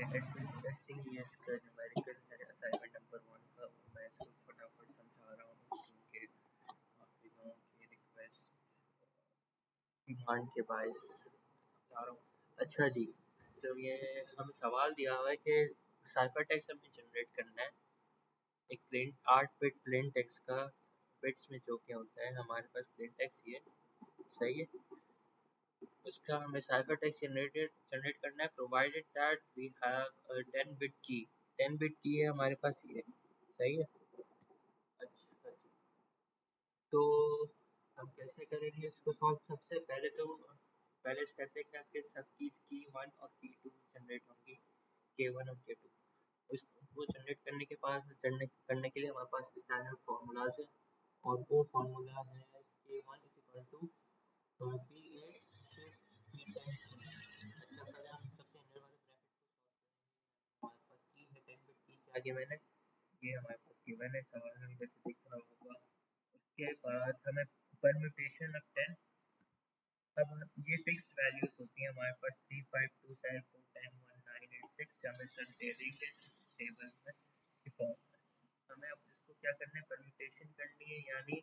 Testing ये इसका numerical है असाइनमेंट नंबर 1 का, और मैं इसको फटाफट समझा रहा हूँ क्योंकि आप लोगों की रिक्वेस्ट डिमांड के बायस समझा रहा हूँ। अच्छा जी, तो ये हमें सवाल दिया हुआ है कि साइफर टेक्स्ट हमें जनरेट करना है। एक प्लेन 8 बिट प्लेन टेक्स्ट का बिट्स में जो क्या होता है, हमारे पास प्लेन टेक्स्ट ये सही है, उसका हमें साइफर टेक्स्ट जनरेट करना है, provided that we have 10 bit की। 10 बिट की है हमारे पास ये सही है। अच्छा जी, तो हम कैसे करेंगे इसको सॉल्व? सबसे पहले तो पहले स्टेप है क्या कि सब की 1 और की 2 जनरेट होंगी, के 1 और के 2। उसको जनरेट करने के लिए हमारे पास स्टैंडर्ड फार्मूलाज है, और वो फार्मूला है के 1 is equal to B A shift P times T. अच्छा, पहले हम सबसे अंदर वाले ब्रैकेट को सॉल्व करेंगे। हमारे पास की है 10 बिट की, क्या गिवन है? ये हमारे पास गिवन है, सवाल में जैसे दिख रहा होगा। उसके बाद हमें परम्यूटेशन ऑफ 10, अब ये फिक्स वैल्यूज होती हैं हमारे पास 3 5 2 7 4 10 1 9 8 6, हमें सर दे देंगे टेबल में कि फॉर्म में। हमें अब इसको क्या करना है, परम्यूटेशन करनी है, यानी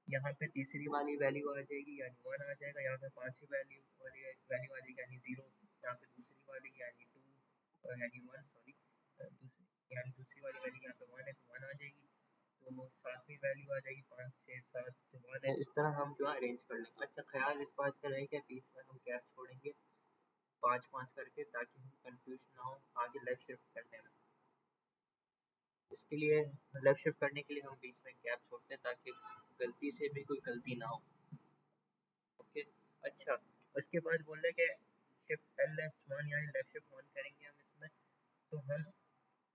यहाँ पे तीसरी वाली वैल्यू आ जाएगी यानी 1 आ जाएगा, यहाँ पे पांचवी वैल्यू वाली वैल्यू आ जाएगी यानी 0, यहाँ पे दूसरी वाली यानी 2 यानी 1 सॉरी, दूसरी यानी दूसरी वाली वैल्यू यहाँ पे 1 है तो 1 आ जाएगी, तो सातवीं वैल्यू आ जाएगी 5 6 7 तो 1 है। इस तरह हम जो है अरेंज कर लेंगे। अच्छा, ख्याल इस बात का रहे कि बीच में हम गैप छोड़ेंगे 5 5 करके, ताकि हम कंफ्यूज ना हो आगे लेफ्ट शिफ्ट करने में। इसके लिए लेफ्ट शिफ्ट करने के लिए हम बीच में गैप छोड़ते हैं ताकि गलती से भी कोई गलती ना हो। ओके, अच्छा, उसके बाद बोल रहे कि शिफ्ट एल लेफ्ट 1 यानी लेफ्ट शिफ्ट 1 करेंगे हम इसमें, तो हम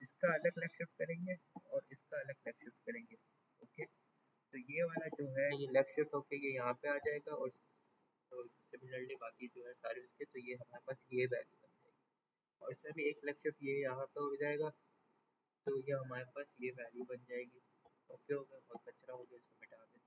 इसका अलग लेफ्ट शिफ्ट करेंगे और इसका अलग लेफ्ट शिफ्ट करेंगे। ओके, तो ये वाला जो है ये लेफ्ट शिफ्ट होके ये यहाँ पे आ जाएगा, और तो सिमिलरली बाकी जो है सारे उसके, तो ये हमारे पास ये वैल्यू बन जाएगी, और इसमें भी एक लेफ्ट शिफ्ट ये यहाँ पे उड़ जाएगा, तो ये हमारे पास ये वैल्यू बन जाएगी। ओके, हो गया, बहुत कचरा हो गया, इसको मिटा देते हैं।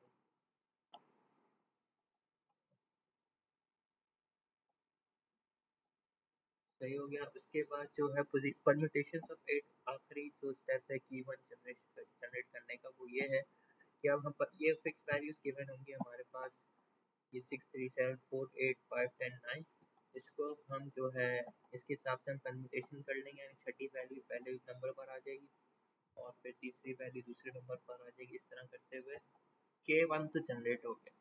सही हो गया। उसके बाद जो है परम्यूटेशन ऑफ 8, आखिरी जो स्टेप है की 1 जनरेट करने का, वो ये है कि अब हम ये फिक्स वैल्यूज गिवन होंगी हमारे पास, ये 6 3 7 4 8 5 10 9, इसको हम जो है इसके हिसाब से हम परम्यूटेशन कर लेंगे, यानी छठी वैल्यू पहले नंबर पर आ जाएगी और फिर तीसरी वैल्यू दूसरे नंबर पर आ जाएगी। इस तरह करते हुए के 1 तो जनरेट हो गया।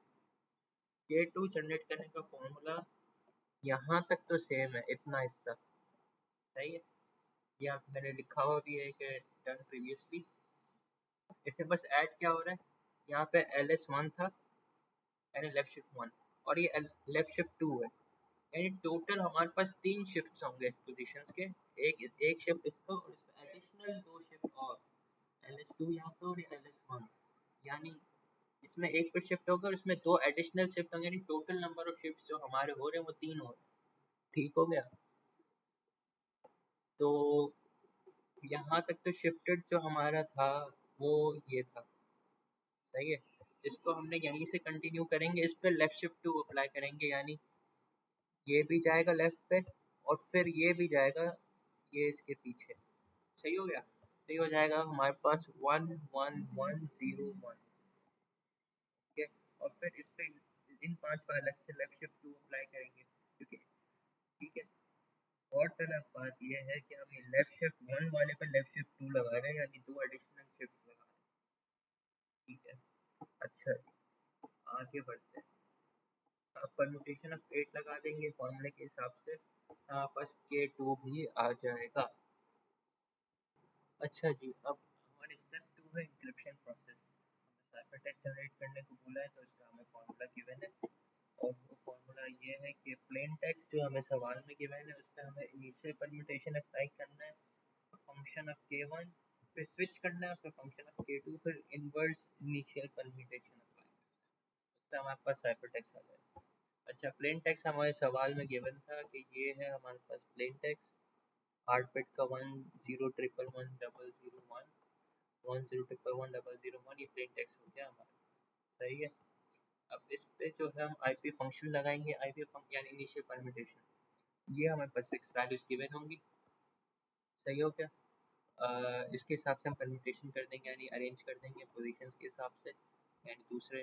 के 2 जनरेट करने का फॉर्मूला यहाँ तक तो सेम है, इतना हिस्सा सही है, ये आप मैंने लिखा हुआ भी है कि डन प्रीवियसली। इससे बस ऐड क्या हो रहा है, यहाँ पे LS1 था यानी लेफ्ट शिफ्ट 1, और ये लेफ्ट शिफ्ट 2 है, यानी टोटल हमारे पास 3 शिफ्ट्स होंगे पोजीशंस के। एक शिफ्ट इसका और इसमें एडिशनल 2 शिफ्ट और LS2 यहाँ पे और LS1, यानी इसमें एक पे शिफ्ट होगा और इसमें 2 एडिशनल शिफ्ट होंगे, यानी टोटल नंबर ऑफ शिफ्ट जो हमारे हो रहे हैं वो 3 हो रहे हैं। ठीक हो गया? तो यहाँ तक तो शिफ्टेड जो हमारा था वो ये था, सही है। इसको हमने यहीं से कंटिन्यू करेंगे, इस पे लेफ्ट शिफ्ट 2 अप्लाई करेंगे, यानी ये भी जाएगा लेफ्ट पे और फिर ये भी जाएगा ये इसके पीछे। सही हो गया? तो ये हो जाएगा हमारे पास 1 1 1 0 1। ठीक है, और फिर इस पे इन 5 पर अलग से लेफ्ट शिफ्ट 2 अप्लाई करेंगे, क्योंकि ठीक है। और तरह बात यह है कि हम ये लेफ्ट शिफ्ट 1 वाले पर लेफ्ट शिफ्ट 2 लगा रहे हैं, यानी 2 एडिशनल शिफ्ट लगा रहे हैं। ठीक है, अच्छा आगे बढ़ते हैं। अब परम्यूटेशन ऑफ 8 लगा देंगे फॉर्मूले के हिसाब से, यहाँ पास K2 भी आ जाएगा। अच्छा जी, अब हमारे स्टेप 2 है इंक्रिप्शन प्रोसेस। हमें साइफर टेक्स्ट जनरेट करने को बोला है, तो इसका हमें फॉर्मूला गिवन है, और वो फॉर्मूला ये है कि प्लेन टेक्स्ट जो हमें सवाल में गिवन है उस पर हमें इनिशियल परम्यूटेशन अप्लाई करना है, फंक्शन ऑफ K1, फिर स्विच करना है, फिर फंक्शन ऑफ K2, फिर इनवर्स इनिशियल परम्यूटेशन अप्लाई करना है, उससे हमारे पास साइफर टेक्स्ट आ जाएगा। अच्छा, प्लेन टेक्स्ट हमारे सवाल में गिवन था कि ये है हमारे पास प्लेन टेक्स्ट, 8 बिट का 1011110001 1011110001, ये प्लेन टेक्स्ट हो गया हमारा, सही है। अब इस पे जो है हम आईपी फंक्शन लगाएंगे, आईपी फंक्शन यानी इनिशियल परम्यूटेशन, ये हमारे पास फिक्स वैल्यूज गिवन होंगी। सही हो क्या? इसके हिसाब से हम परम्यूटेशन कर देंगे, यानी अरेंज कर देंगे पोजीशंस के हिसाब से, यानी दूसरे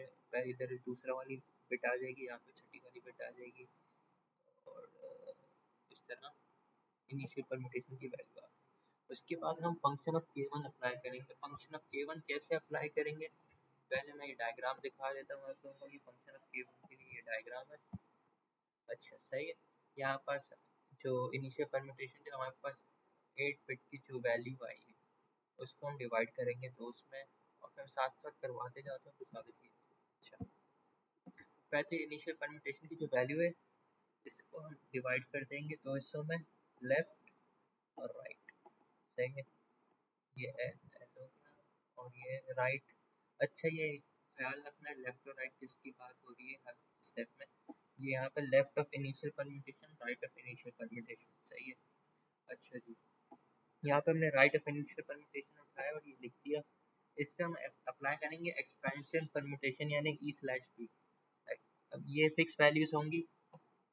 इधर दूसरा वाली बिट आ जाएगी, यहाँ पे छठी वाली बिट आ जाएगी, और इस तरह इनिशियल परम्यूटेशन की वैल्यू आ गई। उसके बाद हम फंक्शन ऑफ k1 अप्लाई करेंगे। फंक्शन ऑफ k1 कैसे अप्लाई करेंगे, पहले मैं ये डायग्राम दिखा देता हूँ आप लोगों को। ये फंक्शन ऑफ k1 के लिए ये डायग्राम है। अच्छा सही है। यहाँ पास जो इनिशियल परम्यूटेशन जो हमारे पास 8 बिट की जो वैल्यू आई है उसको हम डिवाइड करेंगे दो उसमें, और फिर साथ साथ करवाते जाते हैं तो ज़्यादा चीज़। अच्छा, पहले इनिशियल परम्यूटेशन की जो वैल्यू है इसको हम डिवाइड कर देंगे दो हिस्सों में, लेफ्ट और राइट। सही है, ये है और ये राइट। अच्छा, ये ख्याल रखना है लेफ्ट और राइट जिसकी बात हो रही है हर स्टेप में, ये यहाँ पे left of initial permutation, right of initial permutation. सही है। अच्छा जी, यहाँ पे हमने राइट ऑफ इनिशियल परम्यूटेशन उठाया और ये लिख दिया। इस पर हम अप्लाई करेंगे एक्सपेंशन परम्यूटेशन, यानी ई स्लैश बी। अब ये फिक्स वैल्यूज होंगी।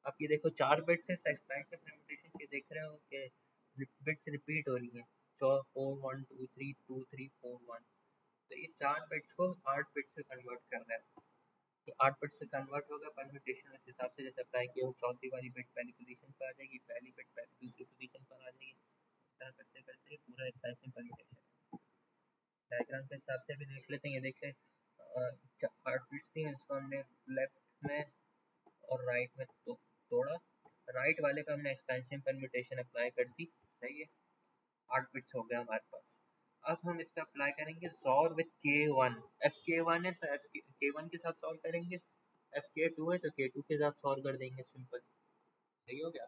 अब ये देखो 4 बिट्स है, एक्सपेंशन परम्यूटेशन ये देख रहे हो कि बिट्स रिपीट हो रही हैं, 4 1 2 3 2 3 4 1। तो ये 4 बिट्स को 8 बिट्स से कन्वर्ट कर रहा है। ये 8 बिट्स से कन्वर्ट होगा परम्यूटेशन उस हिसाब से जैसे अप्लाई किया हो, चौथी वाली बिट पहली पोजीशन पर आ जाएगी, पहली बिट पहली दूसरी पोजीशन पर आ जाएगी। इस तरह करते करते पूरा एक्सपेंशन परम्यूटेशन डायग्राम के हिसाब से भी देख लेते हैं। ये देखें 8 बिट्स थी, इसको हमने लेफ्ट में और राइट में तोड़ा। राइट वाले का हमने एक्सपेंशन परम्यूटेशन अप्लाई कर दी। सही है, 8 बिट्स हो गया हमारे पास। अब हम इसका अप्लाई करेंगे सॉल्व विद k1। एफ के वन है तो एफ के वन के साथ सॉल्व करेंगे, एफ के टू है तो के टू के साथ सॉल्व कर देंगे, सिंपल। सही हो गया।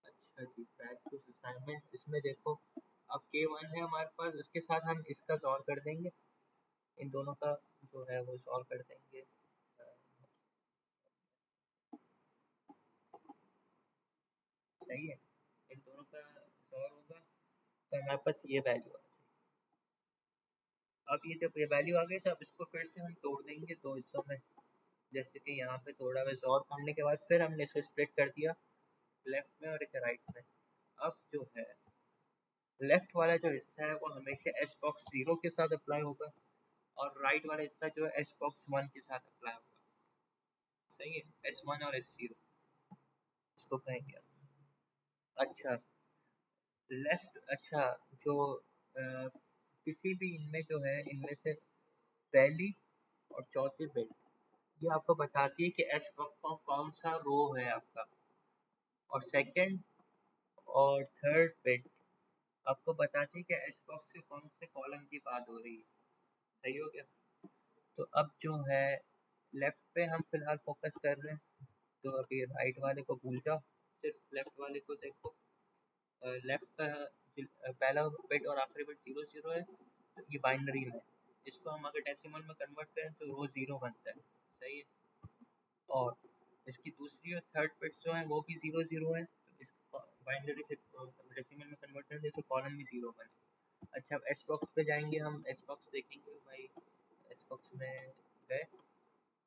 अच्छा जी, प्रैक्टिस असाइनमेंट इसमें देखो, अब k1 है हमारे पास, उसके साथ हम इसका सॉल्व कर देंगे, इन दोनों का जो है वो सॉल्व कर देंगे। सही है, इन दोनों का सॉल्व होगा तो हमारे पास ये वैल्यू आ जाएगी। अब ये जब ये वैल्यू आ गई तो अब इसको फिर से हम तोड़ देंगे दो हिस्सों में, जैसे कि यहाँ पे थोड़ा वे सॉल्व करने के बाद फिर हमने इसको स्प्लिट कर दिया लेफ्ट में और एक राइट में। अब जो है लेफ्ट वाला जो हिस्सा है वो हमेशा एस बॉक्स 0 के साथ अप्लाई होगा, और राइट वाला हिस्सा जो है एस बॉक्स 1 के साथ अप्लाई होगा। सही है, S1 और S0 इसको कहेंगे। अच्छा, लेफ्ट, अच्छा जो किसी भी इनमें जो है, इनमें से पहली और चौथी बिट ये आपको बताती है कि एस बॉक्स का कौन सा रो है आपका, और सेकंड और थर्ड बिट आपको बताती है कि एस बॉक्स के कौन से कॉलम की बात हो रही है। सही हो गया। तो अब जो है लेफ्ट पे हम फिलहाल फोकस कर रहे हैं, तो अभी राइट वाले को भूल जाओ, सिर्फ लेफ्ट वाले को देखो। लेफ्ट का पहला बिट और आखिरी बिट 0 0 है, तो ये बाइनरी में, इसको हम अगर डेसिमल में कन्वर्ट करें तो रो 0 बनता है। सही है, और इसकी दूसरी और थर्ड बिट्स जो हैं वो भी 0 0 है, तो इस बाइनरी से डेसिमल में कन्वर्ट करें तो कॉलम भी 0 बने। अच्छा, अब एस बॉक्स पे जाएंगे, हम एस बॉक्स देखेंगे भाई, एस बॉक्स में गए,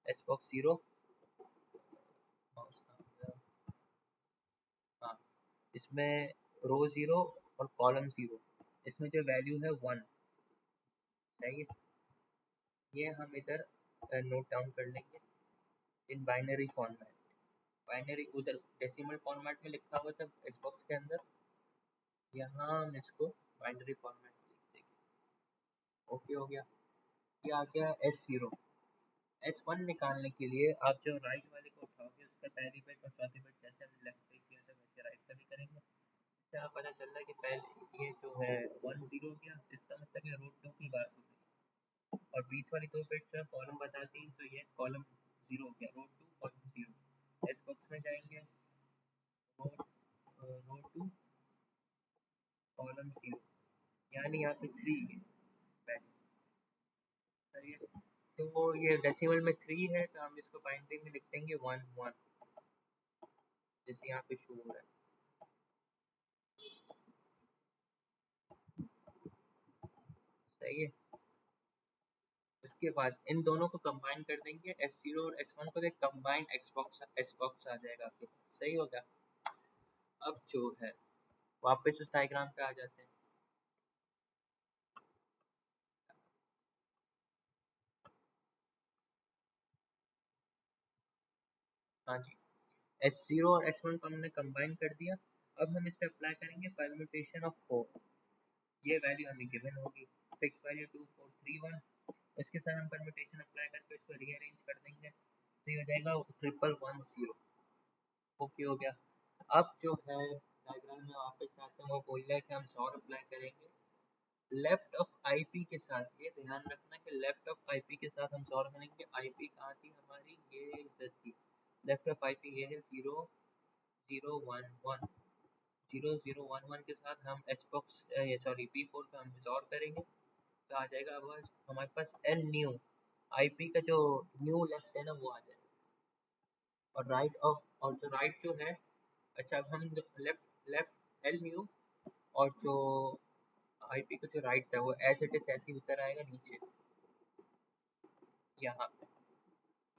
एस बॉक्स 0, हाँ, इसमें रो 0 और कॉलम 0, इसमें जो वैल्यू है 1। सही है, ये हम इधर नोट डाउन कर लेंगे इन बाइनरी फॉर्मेट। बाइनरी उधर डेसिमल फॉर्मेट में लिखा हुआ था इस बॉक्स के अंदर, यहाँ हम इसको बाइनरी फॉर्मेट में लिख देंगे। ओके हो गया। ये आ गया S0। S1 निकालने के लिए आप जो राइट वाले को उठाओगे उसका पहली बिट और चौथी बिट जैसे हमने लेफ्ट पे किया था वैसे राइट का भी करेंगे। इससे हमें पता चल रहा है कि पहले ये जो है 1 0 हो गया, इसका मतलब ये रूट 2 की बात हो गई, और बीच वाली दो बिट्स जो कॉलम बताती हैं, तो ये कॉलम 0 हो गया, रूट 2 कॉलम 0। एस बॉक्स में जाएंगे, रो 2 कॉलम 0, यानी यहाँ पे 3 है पहले। सही है, तो ये डेसिमल में 3 है तो हम इसको बाइनरी में लिख देंगे 1 1, जैसे यहाँ पे शो हो रहा है। सही है, उसके बाद इन दोनों को कंबाइन कर देंगे, S0 और S1 को, एक कंबाइंड एक्स बॉक्स आ जाएगा आपके पास। सही होगा। अब जो है वापस उस डायग्राम पे आ जाते हैं। हाँ जी, S0 और S1 को हमने कंबाइन कर दिया। अब हम इस पे अप्लाई करेंगे परम्यूटेशन ऑफ 4। ये वैल्यू हमें गिवन होगी, फिक्स वैल्यू 2431। इसके साथ हम परम्यूटेशन अप्लाई करके इसको रीअरेंज कर देंगे, तो ये हो जाएगा 1110। ओके हो गया। अब जो है डायग्राम में वापस चाहते हैं, वो बोल रहा है कि हम सॉर अप्लाई करेंगे लेफ्ट ऑफ आईपी के साथ। ये ध्यान रखना कि लेफ्ट ऑफ आईपी के साथ हम सॉल्व करेंगे। आईपी कहाँ थी हमारी, ये इधर थी। लेफ्ट ऑफ आईपी ये है 0011। 0011 के साथ हम एसबॉक्स ये सॉरी P4 का हम सॉल्व करेंगे, तो आ जाएगा अब हमारे पास एल न्यू। आईपी का जो न्यू लेफ्ट है ना वो आ जाएगा, और राइट ऑफ और जो राइट जो है, अच्छा अब हम लेफ्ट लेफ्ट एल न्यू, और जो आईपी का जो राइट था वो एज इट इज ऐसे ही उतर आएगा नीचे यहाँ पे।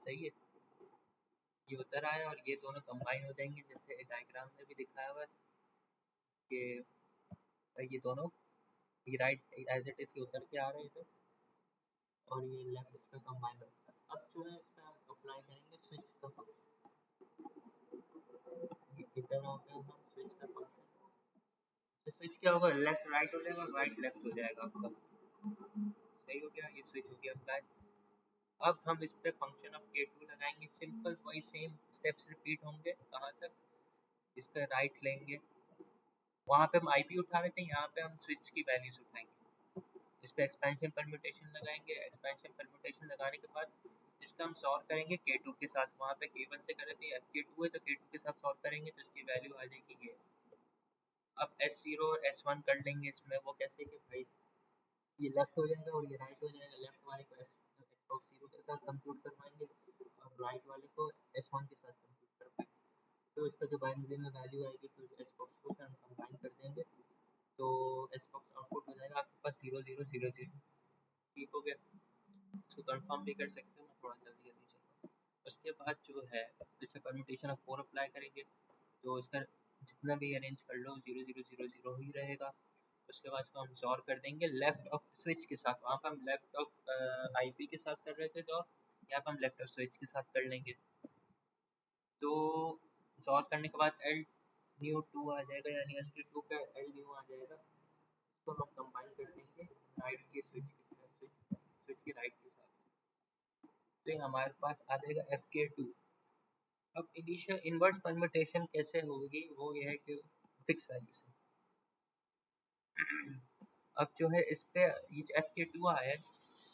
सही है, ये उतर आया और ये दोनों कंबाइन हो जाएंगे, जैसे डायग्राम में भी दिखाया हुआ है कि ये दोनों, ये राइट एज इट इज उतर के आ रहे हैं, और ये लेफ्ट इसका कंबाइन होता है। अब जो है इसका हम अप्लाई करेंगे स्विच का फंक्शन। इधर आ गया हम स्विच का फंक्शन, तो स्विच क्या होगा, लेफ्ट राइट हो जाएगा, राइट लेफ्ट हो जाएगा आपका। सही हो गया, ये स्विच हो गया अप्लाई। अब हम इस पे फंक्शन ऑफ k2 लगाएंगे, सिंपल वही सेम स्टेप्स रिपीट होंगे। कहाँ तक, इसका राइट लेंगे, वहाँ पे हम आईपी उठा रहे थे, यहाँ पे हम स्विच की वैल्यूज उठाएंगे। इस पे एक्सपेंशन परम्यूटेशन लगाएंगे। एक्सपेंशन परम्यूटेशन लगाने के बाद इसका हम सॉल्व करेंगे k2 के साथ। वहाँ पे k1 से करे थे, fk2 है तो k2 के साथ सॉल्व करेंगे, तो इसकी वैल्यू आ जाएगी ये। अब S0 और S1 कर लेंगे इसमें, वो कैसे कि भाई ये लेफ्ट हो जाएगा और ये राइट हो जाएगा। लेफ्ट वाले को Xbox 0 के साथ कंप्यूट करवाएंगे, और राइट वाले को S1 के साथ कंप्यूट करवाएंगे। तो इसका जो बाइनरी में वैल्यू आएगी, तो Xbox को हम कंबाइन कर देंगे, तो Xbox आउटपुट हो जाएगा आपके पास 0000। ठीक हो गया, इसको कंफर्म भी कर सकते हैं, मैं थोड़ा जल्दी जल्दी चल रहा हूँ। उसके बाद जो है जैसे परम्यूटेशन ऑफ 4 अप्लाई करेंगे, तो इसका जितना भी अरेंज कर लो 0000 ही रहेगा। उसके बाद इसको हम सॉल्व कर देंगे लेफ्ट ऑफ स्विच के साथ। वहाँ पर हम लेफ्ट ऑफ आईपी के साथ कर रहे थे, तो यहाँ पर हम लेफ्ट ऑफ स्विच के साथ कर लेंगे। तो सॉल्व करने के बाद एल न्यू टू आ जाएगा, यानी एल के टू का एल न्यू आ जाएगा। इसको हम कंबाइन कर देंगे राइट के स्विच के साथ, स्विच के राइट के साथ, तो हमारे पास आ जाएगा एफ के टू। अब इनिशियल इनवर्स परम्यूटेशन कैसे होगी, वो ये है कि फिक्स वैल्यू से। अब जो है इस पे ये एफ के टू आया है,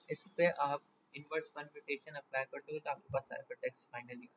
इस पे आप इनवर्स परम्यूटेशन अप्लाई करते हो, तो आपके पास साइफर टेक्स्ट फाइनली आ जाएगा।